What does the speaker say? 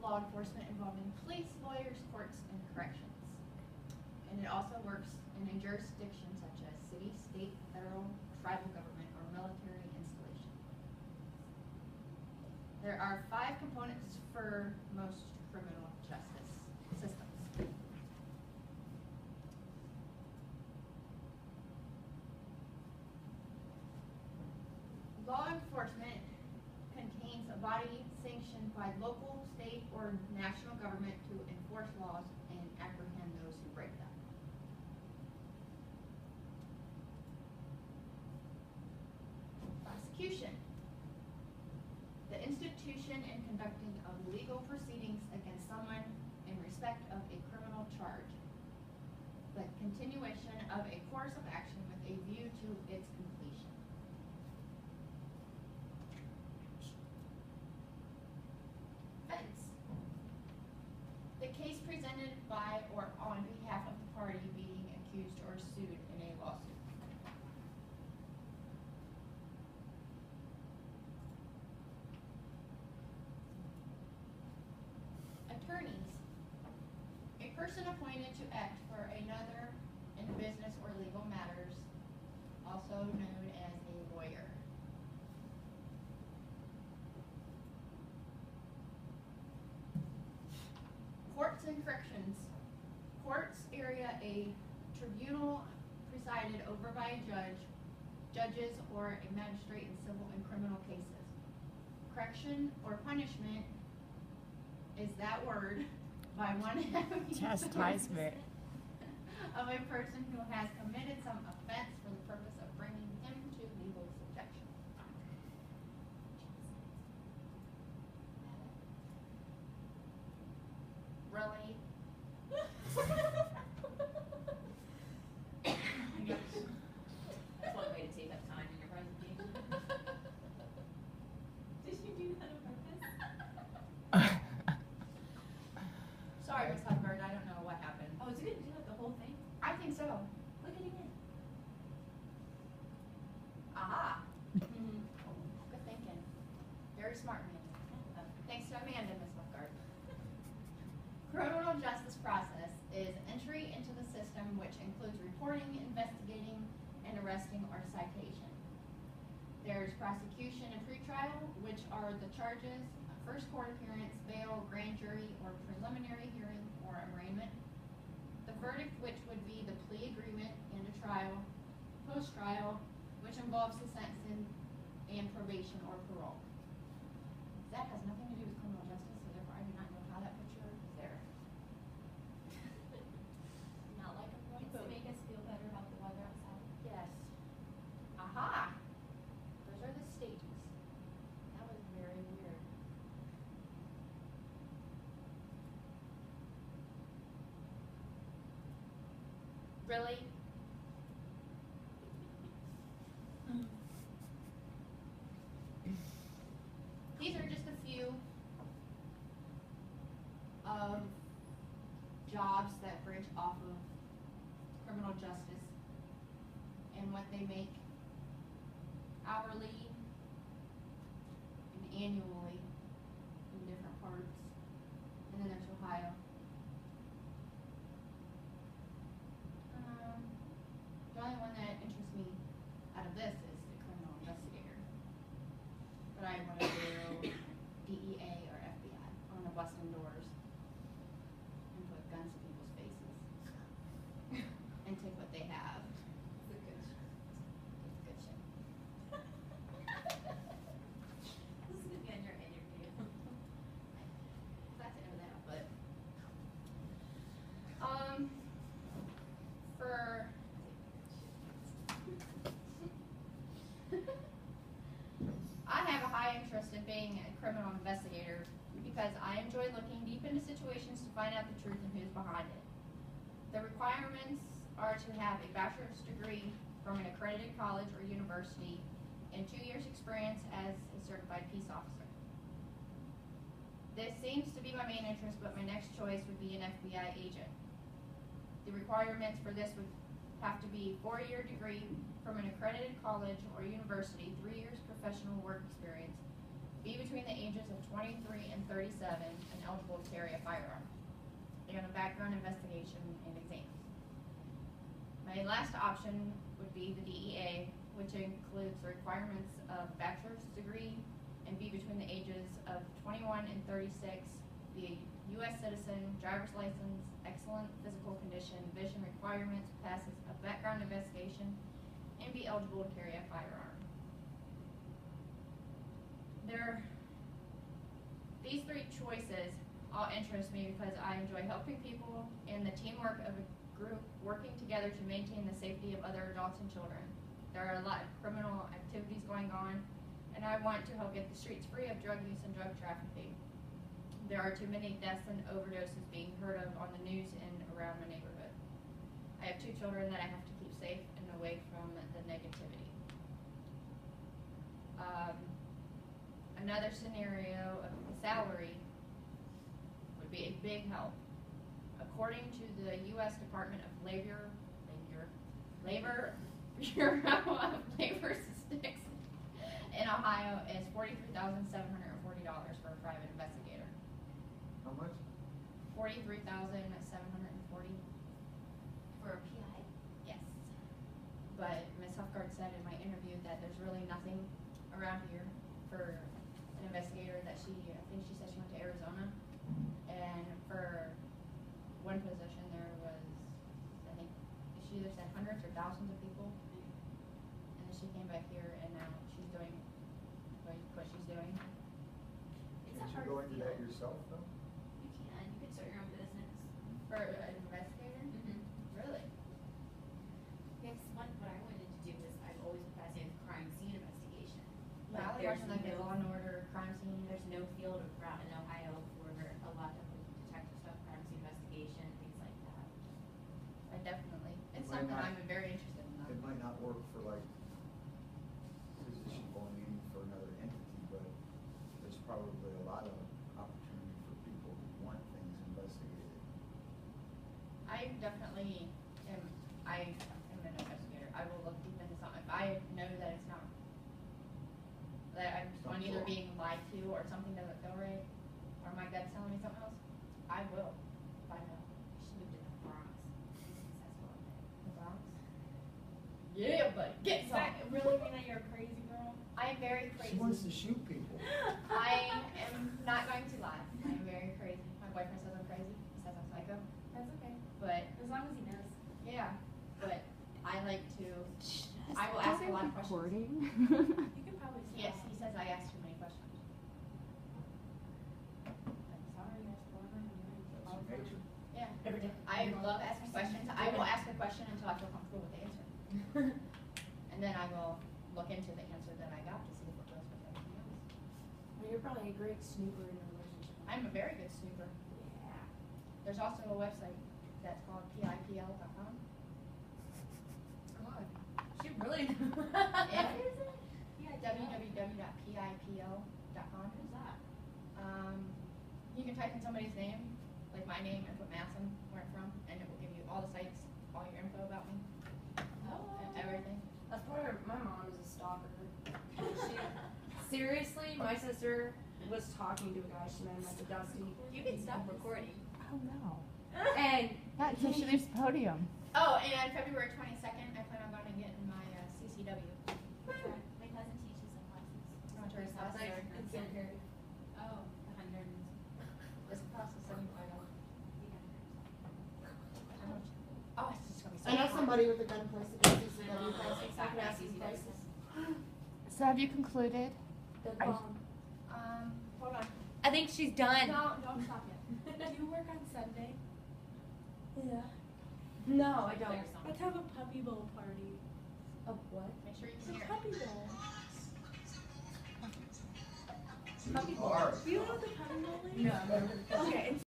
law enforcement involving police, lawyers, courts, and corrections. And it also works in a jurisdiction such as city, state, federal, tribal government, or military installation. There are 5 components for most criminal justice systems. Law enforcement contains a body sanctioned by local, state, or national government to enforce laws and apprehend those who break them. Prosecution. The institution and conducting of legal proceedings against someone in respect of a criminal charge. The continuation of a course of action with a view to its completion. Defense. The case presented by or on behalf of the party being accused or sued in a lawsuit. Attorneys. A person appointed to act for another in business or legal matters, also known as a lawyer. Courts and corrections. Courts area a tribunal presided over by a judge, judges, or a magistrate in civil and criminal cases. Correction or punishment is that word by one having chastisement of a person who has committed some offense for the purpose of bringing him to legal subjection. Really? That's one way to take up time in your presentation. Did you do that on purpose? Sorry, Ms. Hubbard, I don't know what happened. Oh, is it gonna do like the whole thing? I think so. Look at it again. Aha. Good thinking. Very smart, Amanda. Thanks to Amanda, Ms. Hubbard. Criminal justice process is entry into the system, which includes reporting, investigating, and arresting or citation. There's prosecution and pretrial, which are the charges, first court appearance, bail, grand jury, or preliminary hearing or arraignment. The verdict, which would be the plea agreement and a trial. Post-trial, which involves the sentencing and probation or parole. That has nothing to do with criminal justice, so therefore I do not know how that picture is there. Not like a point to make us feel better about the weather outside. Yes. Aha! Those are the stages. That was very weird. Really? These are just a few of jobs that branch off of criminal justice and what they make hourly and annually in different parts. And then there's Ohio. The only one that interests me out of this is the criminal investigator. But I want to do DEA or FBI. I want to bust in doors and put guns in people's faces and take what they have. It's a good shot. It's good shit. This is gonna be on your interview. That's it over there, but for I have a high interest in being a criminal investigator because I enjoy looking deep into situations to find out the truth and who's behind it. The requirements are to have a bachelor's degree from an accredited college or university and 2 years experience as a certified peace officer. This seems to be my main interest, but my next choice would be an FBI agent. The requirements for this would have to be 4-year degree from an accredited college or university, 3 years professional work experience, be between the ages of 23 and 37, and eligible to carry a firearm, and a background investigation and exam. My last option would be the DEA, which includes the requirements of bachelor's degree and be between the ages of 21 and 36, be a U.S. citizen, driver's license, excellent physical condition, vision requirements, passes a background investigation, and be eligible to carry a firearm. These three choices all interest me because I enjoy helping people and the teamwork of a group working together to maintain the safety of other adults and children. There are a lot of criminal activities going on, and I want to help get the streets free of drug use and drug trafficking. There are too many deaths and overdoses being heard of on the news and around my neighborhood. I have 2 children that I have to keep safe and away from the negativity. Another scenario of the salary would be a big help. According to the U.S. Department of Labor Bureau of Labor Statistics in Ohio is $43,740 for a private investigator. How much? $43,740. For a PI? Yes. But Ms. Huffgard said in my interview that there's really nothing around here for an investigator that I think she said she went to Arizona. And for one position there was, I think, she either said hundreds or thousands of people. And then she came back here and now she's doing what she's doing. It's a Can't you hard go into that field. yourself though? You can. You can start your own business. For an investigator? Really? Yes, what I wanted to do was I've always been fascinated with crime scene investigation. Yeah, I like there's watching like the no- Law and Order crime scene. There's no field of route in Ohio for a lot of detective stuff, crime scene investigation, things like that. I definitely. It's Might something not- I'm very interested in. It might not work for like position going in for another entity, but there's probably a lot of opportunity for people who want things investigated. I definitely am. I am an investigator. I will look deep into something. If I know that it's not, that I'm either being lied to or something doesn't feel right, or my gut's telling me something else, I will find out. She moved to the Bronx. She's successful in it. The Bronx. Yeah, but get Does that some. really mean that you're a crazy girl? I am very crazy. She wants to shoot people. I am not going to lie. I am very crazy. My boyfriend says I'm crazy. He says I'm psycho. That's okay. But As long as he knows. yeah, but I like to. I will ask a lot of questions. Recording? You can probably stop. Yes, he says I ask too many questions. I'm sorry, I swore on That's your nature. Yeah. Every day. I love asking questions. I will ask a question until I feel comfortable with the answer. And then I will look into the answer that I got to see if it goes with everything else. Well, you're probably a great snooper in a relationship. I'm a very good snooper. Yeah. There's also a website that's called pipl.com. God. She really Yeah. What is it? www.pipl.com. Who's that? You can type in somebody's name, like my name, and put Madison, where I'm from, and it will give you all the sites, all your info about me, and everything. That's why my mom is a stalker. Seriously, my sister was talking to a guy she met at the Dusty. You can stop recording. Oh no. And Not until she leaves the podium. Oh, and February 22nd, I plan on going and getting my CCW. My cousin teaches some classes. Military class. it's in here. Oh, the hundreds. This class is $75. How much? Oh, it's just gonna be so I know fun. somebody with a gun place to go CCW classes. I can ask some Exactly. prices. So have you concluded? The Are you- bomb. Hold on. I think she's done. Don't stop yet. Do you work on Sunday? Yeah. No, I don't. Let's have a puppy bowl party. A what? Make sure you It's can a hear. puppy bowl. Puppy bar. Do you know what the puppy bowl is? No. Okay, it's